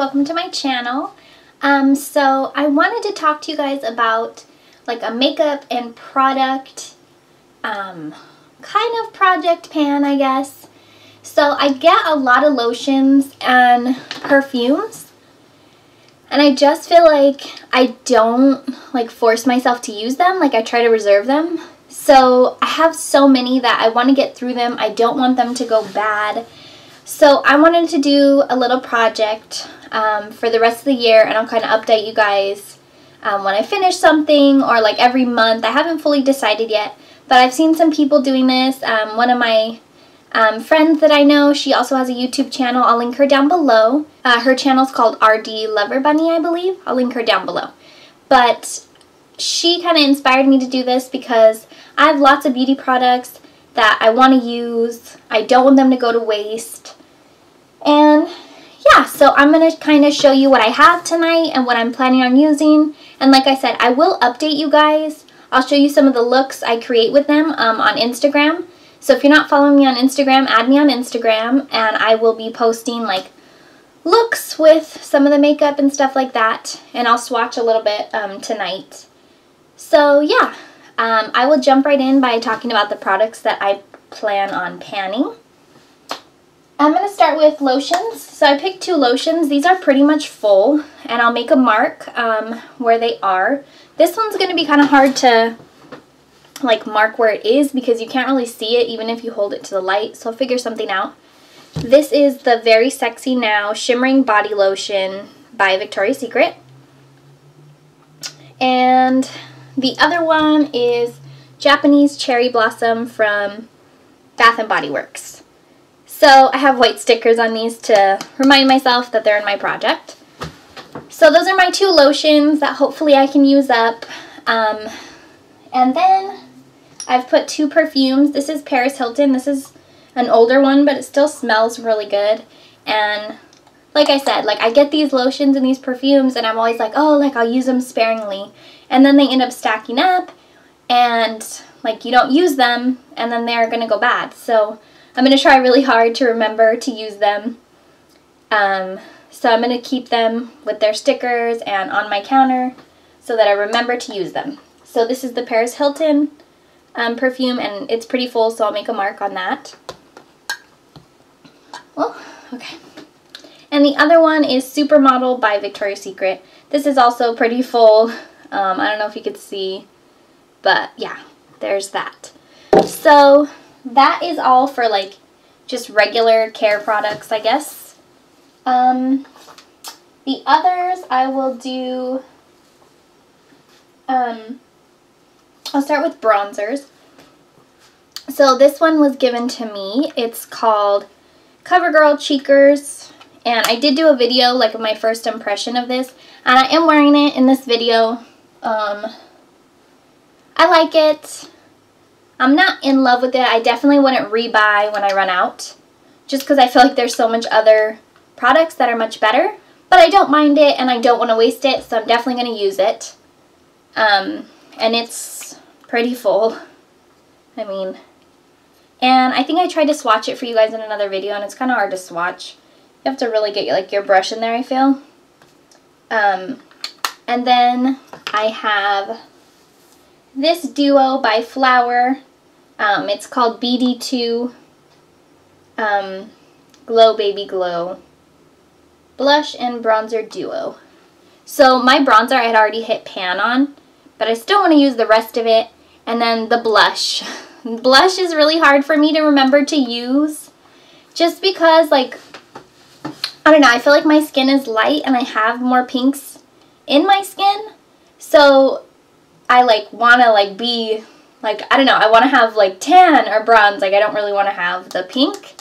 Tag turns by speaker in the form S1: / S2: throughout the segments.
S1: welcome to my channel. So I wanted to talk to you guys about like a makeup and product kind of project pan, I guess. So I get a lot of lotions and perfumes, and I just feel like I don't like force myself to use them. Like I try to reserve them. So I have so many that I want to get through them. I don't want them to go bad. So I wanted to do a little project for the rest of the year, and I'll kind of update you guys when I finish something, or like every month. I haven't fully decided yet, but I've seen some people doing this. One of my friends that I know, she also has a YouTube channel. I'll link her down below. Her channel is called RD Lover Bunny, I believe. I'll link her down below. But she kind of inspired me to do this because I have lots of beauty products that I want to use. I don't want them to go to waste. And yeah, so I'm going to kind of show you what I have tonight and what I'm planning on using. And like I said, I will update you guys. I'll show you some of the looks I create with them on Instagram. So if you're not following me on Instagram, add me on Instagram, and I will be posting like looks with some of the makeup and stuff like that. And I'll swatch a little bit tonight. So yeah, I will jump right in by talking about the products that I plan on panning. I'm going to start with lotions. So I picked two lotions. These are pretty much full, and I'll make a mark where they are. This one's going to be kind of hard to like mark where it is because you can't really see it even if you hold it to the light, so I'll figure something out. This is the Very Sexy Now Shimmering Body Lotion by Victoria's Secret. And the other one is Japanese Cherry Blossom from Bath & Body Works. So I have white stickers on these to remind myself that they're in my project. So those are my two lotions that hopefully I can use up. And then I've put two perfumes. This is Paris Hilton. This is an older one, but it still smells really good. And like I said, like I get these lotions and these perfumes, and I'm always like, oh, like I'll use them sparingly. And then they end up stacking up, and like you don't use them, and then they're going to go bad. So I'm going to try really hard to remember to use them. So I'm going to keep them with their stickers and on my counter so that I remember to use them. So this is the Paris Hilton perfume, and it's pretty full, so I'll make a mark on that. Oh, okay. And the other one is Supermodel by Victoria's Secret. This is also pretty full. I don't know if you could see, but yeah, there's that. So that is all for like just regular care products, I guess. The others I will do, I'll start with bronzers. So this one was given to me. It's called CoverGirl Cheekers, and I did do a video like of my first impression of this, and I am wearing it in this video. I like it. I'm not in love with it. I definitely wouldn't rebuy when I run out, just because I feel like there's so much other products that are much better, but I don't mind it and I don't want to waste it, so I'm definitely going to use it. And it's pretty full. I mean, and I think I tried to swatch it for you guys in another video, and it's kind of hard to swatch. You have to really get like your brush in there, I feel. And then I have this duo by Flower. It's called BD2 Glow Baby Glow Blush and Bronzer Duo. So my bronzer I had already hit pan on, but I still want to use the rest of it. And then the blush. Blush is really hard for me to remember to use, just because like, I don't know, I feel like my skin is light and I have more pinks in my skin. So I like want to like be like, I don't know, I want to have like tan or bronze. Like I don't really want to have the pink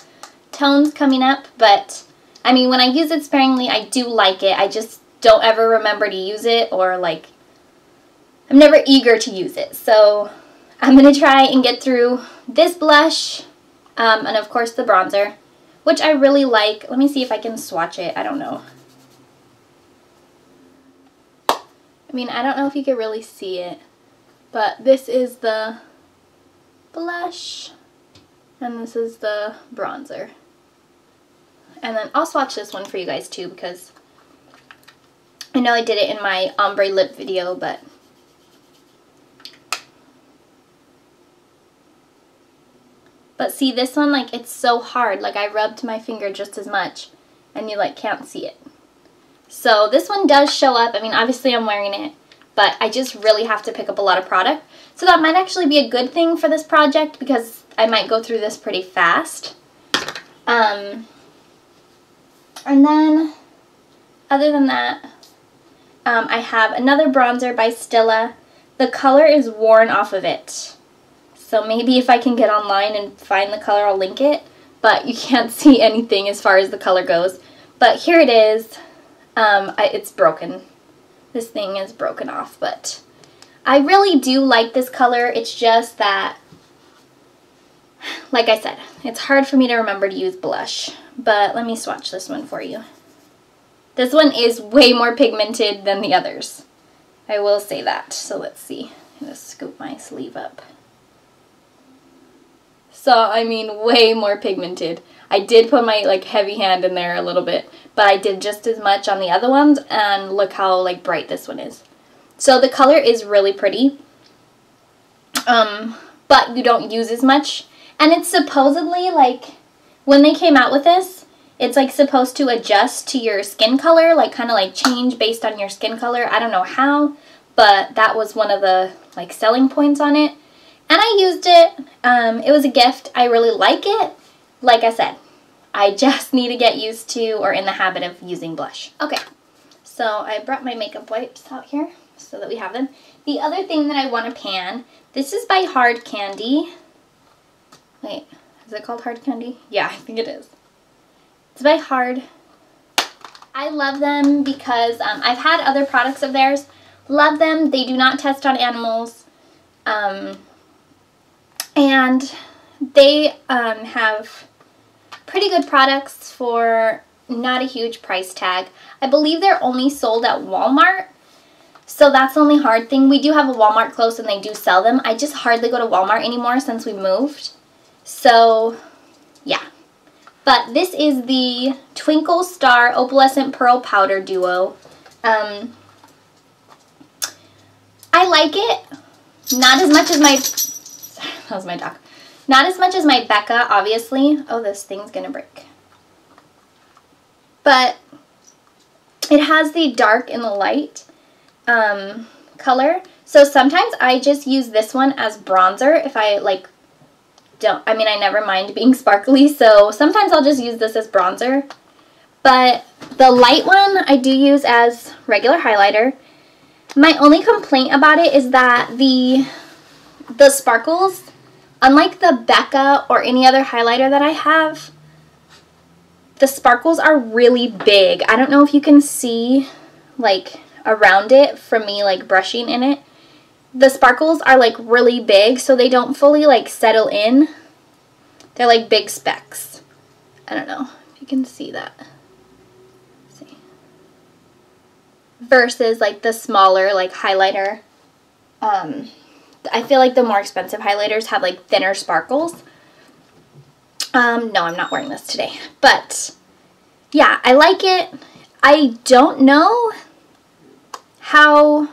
S1: tones coming up, but I mean, when I use it sparingly, I do like it. I just don't ever remember to use it, or like I'm never eager to use it. So I'm going to try and get through this blush and of course the bronzer, which I really like. Let me see if I can swatch it. I don't know. I mean, I don't know if you can really see it, but this is the blush and this is the bronzer. And then I'll swatch this one for you guys too, because I know I did it in my ombre lip video, but see, this one, like, it's so hard. Like, I rubbed my finger just as much, and you, like, can't see it. So this one does show up. I mean, obviously I'm wearing it, but I just really have to pick up a lot of product. So that might actually be a good thing for this project because I might go through this pretty fast. And then, other than that, I have another bronzer by Stila. The color is worn off of it. So maybe if I can get online and find the color, I'll link it. But you can't see anything as far as the color goes. But here it is. It's broken. This thing is broken off, but I really do like this color. It's just that, like I said, it's hard for me to remember to use blush. But let me swatch this one for you. This one is way more pigmented than the others. I will say that. So let's see. I'm going to scoop my sleeve up. So, I mean, way more pigmented. I did put my, like, heavy hand in there a little bit, but I did just as much on the other ones, and look how, like, bright this one is. So the color is really pretty, but you don't use as much. And it's supposedly, like, when they came out with this, it's, like, supposed to adjust to your skin color, like, kind of, like, change based on your skin color. I don't know how, but that was one of the, like, selling points on it. And I used it. It was a gift. I really like it. Like I said, I just need to get used to or in the habit of using blush. Okay, so I brought my makeup wipes out here so that we have them. The other thing that I want to pan, this is by Hard Candy. Wait, is it called Hard Candy? Yeah, I think it is. It's by Hard. I love them because I've had other products of theirs. Love them. They do not test on animals. And they have pretty good products for not a huge price tag. I believe they're only sold at Walmart, so that's the only hard thing. We do have a Walmart close and they do sell them. I just hardly go to Walmart anymore since we moved. So, yeah. But this is the Twinkle Star Opalescent Pearl Powder Duo. I like it. Not as much as my... That was my dog. Not as much as my Becca, obviously. Oh, this thing's gonna break. But it has the dark and the light color. So sometimes I just use this one as bronzer if I, like, don't... I mean, I never mind being sparkly, so sometimes I'll just use this as bronzer. But the light one I do use as regular highlighter. My only complaint about it is that the sparkles, unlike the Becca or any other highlighter that I have, the sparkles are really big. I don't know if you can see, like, around it from me, like, brushing in it. The sparkles are, like, really big, so they don't fully, like, settle in. They're, like, big specks. I don't know if you can see that. Let's see. Versus, like, the smaller, like, highlighter. I feel like the more expensive highlighters have, like, thinner sparkles. No, I'm not wearing this today. But, yeah, I like it. I don't know how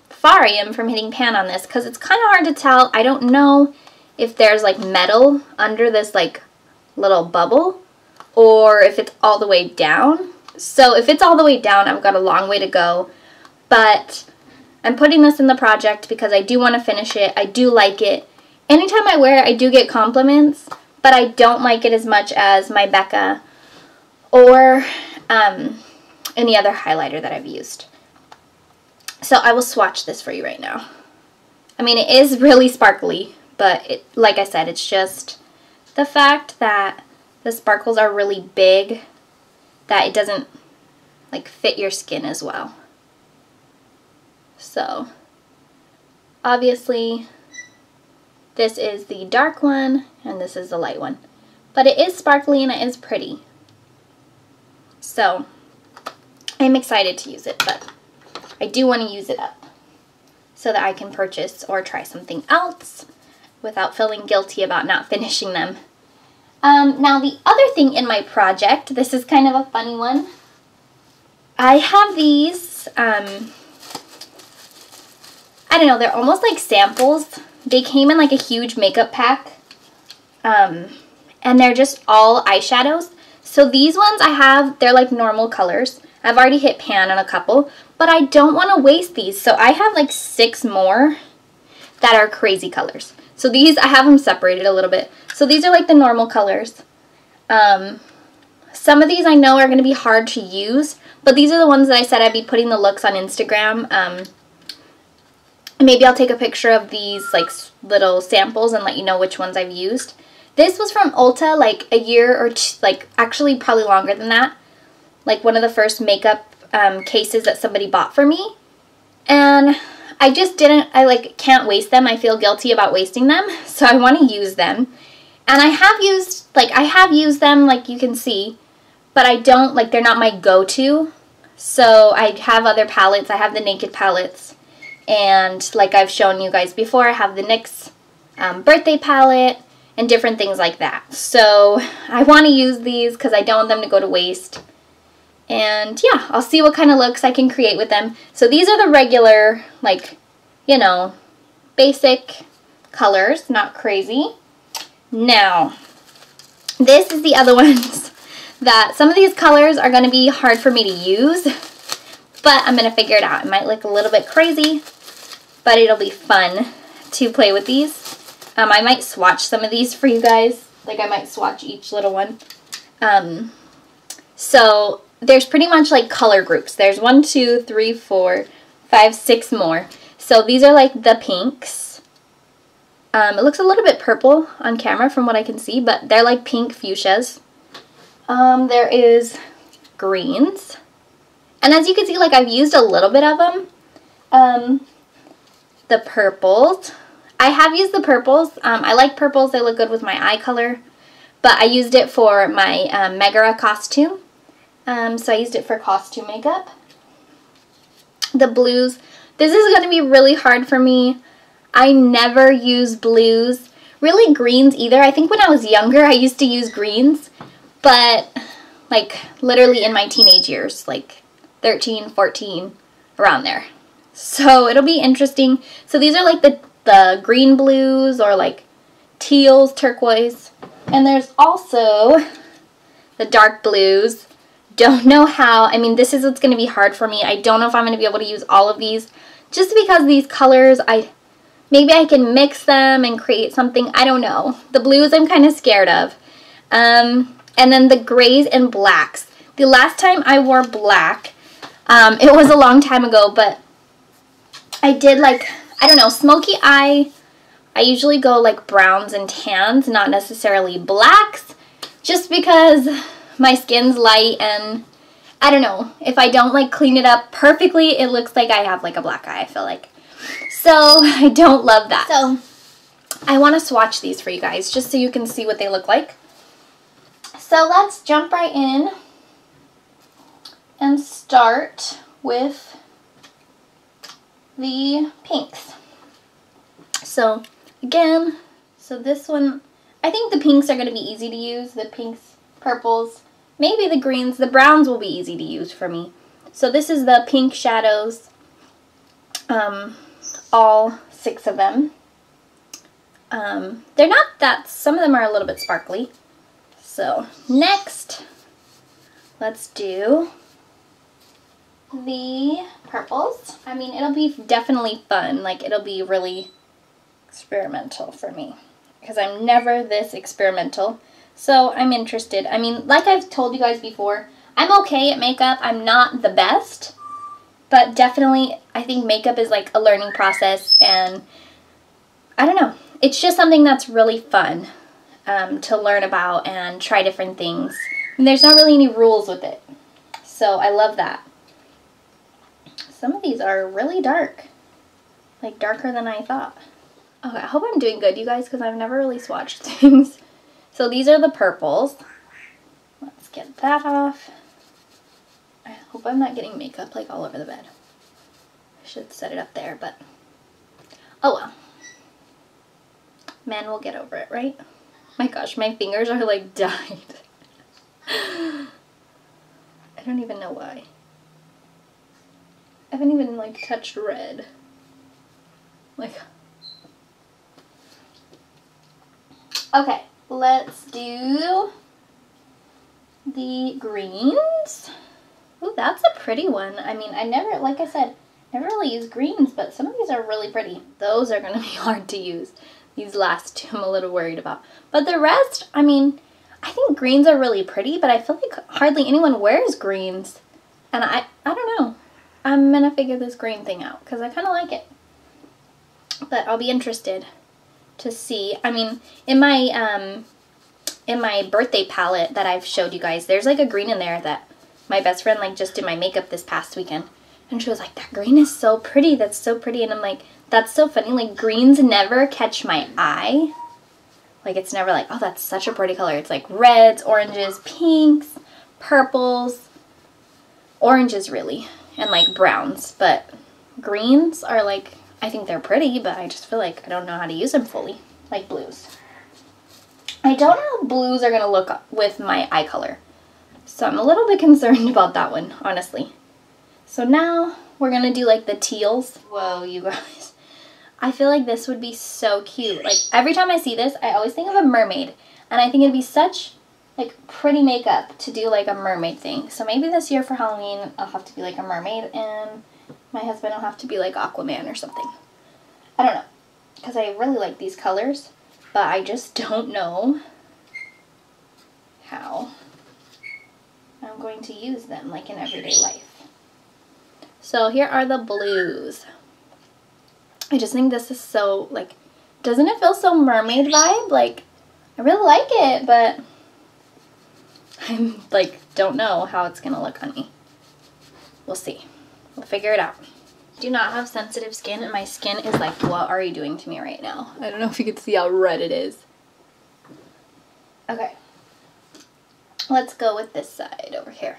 S1: far I am from hitting pan on this because it's kind of hard to tell. I don't know if there's, like, metal under this, like, little bubble or if it's all the way down. So if it's all the way down, I've got a long way to go. But I'm putting this in the project because I do want to finish it. I do like it. Anytime I wear it, I do get compliments, but I don't like it as much as my Becca or any other highlighter that I've used. So I will swatch this for you right now. I mean, it is really sparkly, but like I said, it's just the fact that the sparkles are really big that it doesn't, like, fit your skin as well. So, obviously, this is the dark one, and this is the light one. But it is sparkly and it is pretty. So, I'm excited to use it, but I do want to use it up so that I can purchase or try something else without feeling guilty about not finishing them. Now, the other thing in my project, this is kind of a funny one. I have these these, I don't know, they're almost like samples. They came in like a huge makeup pack. And they're just all eyeshadows. So these ones I have, they're like normal colors. I've already hit pan on a couple, but I don't want to waste these. So I have like 6 more that are crazy colors. So these, I have them separated a little bit. So these are like the normal colors. Some of these I know are going to be hard to use, but these are the ones that I said I'd be putting the looks on Instagram. Maybe I'll take a picture of these like little samples and let you know which ones I've used. This was from Ulta like a year or two, like actually probably longer than that. Like one of the first makeup cases that somebody bought for me. And I just didn't, I like can't waste them. I feel guilty about wasting them. So I want to use them. And I have used them like you can see. But I don't, like they're not my go-to. So I have other palettes. I have the Naked palettes. And like I've shown you guys before, I have the NYX birthday palette. And different things like that. So I want to use these because I don't want them to go to waste. And yeah, I'll see what kind of looks I can create with them. So these are the regular, like, you know, basic colors, not crazy. Now, this is the other ones that some of these colors are going to be hard for me to use. But I'm going to figure it out. It might look a little bit crazy, but it'll be fun to play with these. I might swatch some of these for you guys. Like I might swatch each little one. So there's pretty much like color groups. There's 1, 2, 3, 4, 5, 6 more. So these are like the pinks. It looks a little bit purple on camera from what I can see, but they're like pink fuchsias. There is greens. And as you can see, like I've used a little bit of them. The purples. I have used the purples. I like purples. They look good with my eye color. But I used it for my Megara costume. So I used it for costume makeup. The blues. This is going to be really hard for me. I never use blues. Really greens either. I think when I was younger I used to use greens. But like literally in my teenage years. Like 13, 14, around there. So it'll be interesting. So these are like the green blues or like teals, turquoise. And there's also the dark blues. Don't know how. I mean, this is what's going to be hard for me. I don't know if I'm going to be able to use all of these. Just because these colors, maybe I can mix them and create something. I don't know. The blues I'm kind of scared of. And then the grays and blacks. The last time I wore black, it was a long time ago, but I did like, I don't know, smoky eye. I usually go like browns and tans, not necessarily blacks, just because my skin's light and I don't know, if I don't like clean it up perfectly, it looks like I have like a black eye, I feel like. So I don't love that. So I want to swatch these for you guys just so you can see what they look like. So let's jump right in and start with the pinks. So again, so this one, I think the pinks are going to be easy to use. The pinks, purples, maybe the greens. The browns will be easy to use for me. So this is the pink shadows, all 6 of them. They're not that, some of them are a little bit sparkly. So next, let's do the purples. I mean, it'll be definitely fun. Like, it'll be really experimental for me because I'm never this experimental. So I'm interested. I mean, like I've told you guys before, I'm okay at makeup. I'm not the best, but definitely I think makeup is like a learning process, and I don't know. It's just something that's really fun to learn about and try different things. And there's not really any rules with it. So I love that. Some of these are really dark. Like darker than I thought. Okay, I hope I'm doing good, you guys, because I've never really swatched things. So these are the purples. Let's get that off. I hope I'm not getting makeup like all over the bed. I should set it up there, but oh well. Man, we'll get over it, right? My gosh, my fingers are like dyed. I don't even know why. I haven't even like touched red. Like, okay, let's do the greens. Ooh, that's a pretty one. I mean, I never, like I said, never really use greens, but some of these are really pretty. Those are gonna be hard to use. These last two I'm a little worried about. But the rest, I mean, I think greens are really pretty, but I feel like hardly anyone wears greens. And I don't know. I'm gonna figure this green thing out because I kind of like it. But I'll be interested to see. I mean, in my birthday palette that I've showed you guys, there's like a green in there that my best friend like just did my makeup this past weekend. And she was like, that green is so pretty. That's so pretty. And I'm like, that's so funny. Like, greens never catch my eye. Like, it's never like, oh, that's such a pretty color. It's like reds, oranges, pinks, purples, oranges really, and like browns. But greens are like, I think they're pretty, but I just feel like I don't know how to use them fully. Like blues. I don't know how blues are going to look with my eye color. So I'm a little bit concerned about that one, honestly. So now we're going to do like the teals. Whoa, you guys. I feel like this would be so cute. Like, every time I see this, I always think of a mermaid. And I think it'd be such like pretty makeup to do like a mermaid thing. So maybe this year for Halloween, I'll have to be like a mermaid and my husband will have to be like Aquaman or something. I don't know. Because I really like these colors, but I just don't know how I'm going to use them like in everyday life. So here are the blues. I just think this is so, like, doesn't it feel so mermaid vibe? Like, I really like it, but I'm like, don't know how it's gonna look on me. We'll see. We'll figure it out. I do not have sensitive skin, and my skin is like, what are you doing to me right now? I don't know if you can see how red it is. Okay. Let's go with this side over here.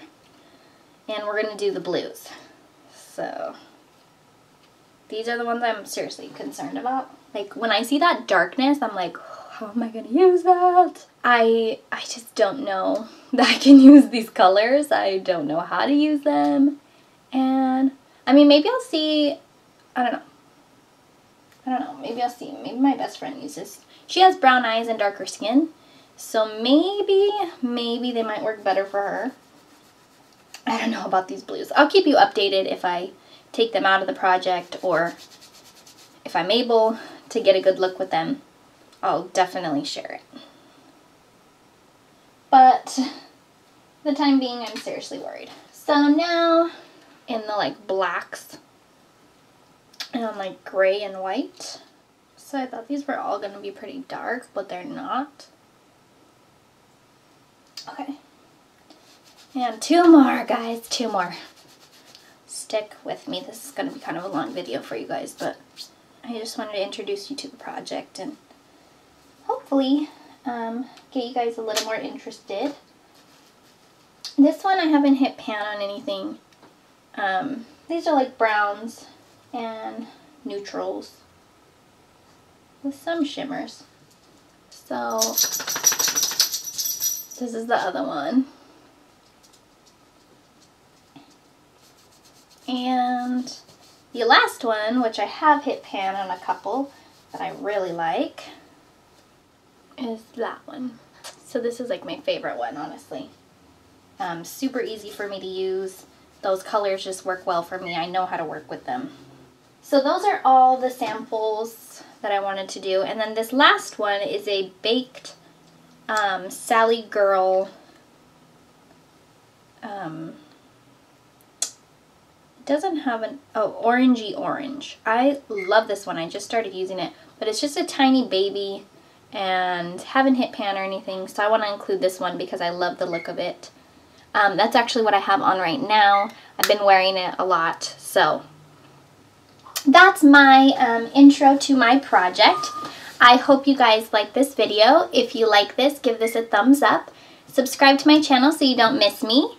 S1: And we're gonna do the blues. So these are the ones I'm seriously concerned about. Like, when I see that darkness, I'm like, how am I gonna use that? I just don't know that I can use these colors. I don't know how to use them. And, I mean, maybe I'll see, I don't know. Maybe I'll see. Maybe my best friend uses, she has brown eyes and darker skin. So maybe they might work better for her. I don't know about these blues. I'll keep you updated if I take them out of the project, or if I'm able to get a good look with them, I'll definitely share it. But for the time being, I'm seriously worried. So now in the like blacks and like gray and white. So I thought these were all going to be pretty dark, but they're not. Okay. And two more, guys. Two more. Stick with me. This is going to be kind of a long video for you guys, but I just wanted to introduce you to the project and hopefully get you guys a little more interested. This one I haven't hit pan on anything. These are like browns and neutrals with some shimmers. So this is the other one. And the last one, which I have hit pan on a couple that I really like, is that one. So this is like my favorite one, honestly. Super easy for me to use. Those colors just work well for me. I know how to work with them. So those are all the samples that I wanted to do. And then this last one is a baked Sally Girl doesn't have an, oh, Orangey-Orange. I love this one. I just started using it, but it's just a tiny baby and haven't hit pan or anything, so I want to include this one because I love the look of it. That's actually what I have on right now. I've been wearing it a lot, so that's my intro to my project. I hope you guys like this video. If you like this, give this a thumbs up. Subscribe to my channel so you don't miss me.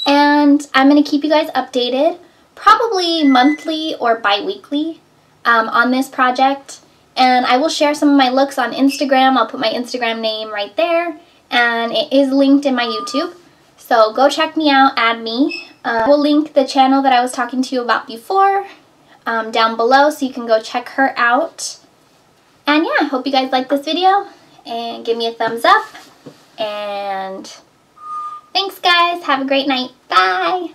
S1: And I'm going to keep you guys updated, probably monthly or bi-weekly on this project. And I will share some of my looks on Instagram. I'll put my Instagram name right there. And it is linked in my YouTube. So go check me out, add me. We'll link the channel that I was talking to you about before down below so you can go check her out. And yeah, I hope you guys like this video and give me a thumbs up. And thanks guys. Have a great night. Bye.